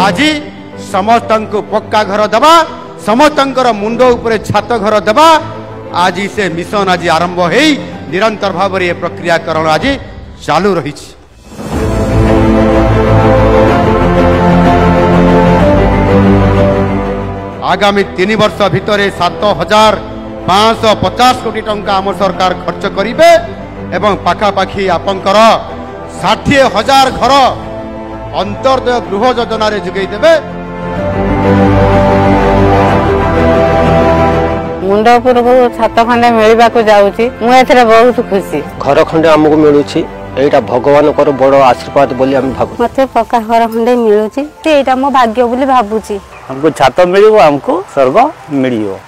आज समस्त को पक्का घर दबा समस्त मुंड उपरे छात घर दबा आज से मिशन आज आरंभ हो निरंतर भाव में प्रक्रियाकरण आज चालू रही। आगामी 3 वर्ष भितर 7,550 कोटी टंका आम सरकार खर्च करिवे एवं पाखापाखि आपंकर 60,000 घर अंतर्दय गृह योजना रे जुगई देबे। मुंड उपर को छात खंडे मिलवा को जाउची मु एथरे बहुत खुशी। घर खंडे हमको मिलुची एटा भगवान को बड़ आशीर्वाद बोली हम भाबु। मते पक्का घर खंडे मिलुची ते एटा मो भाग्य बोली भाबुची। हमको छात मिलिबो हमको स्वर्ग मिलिबो।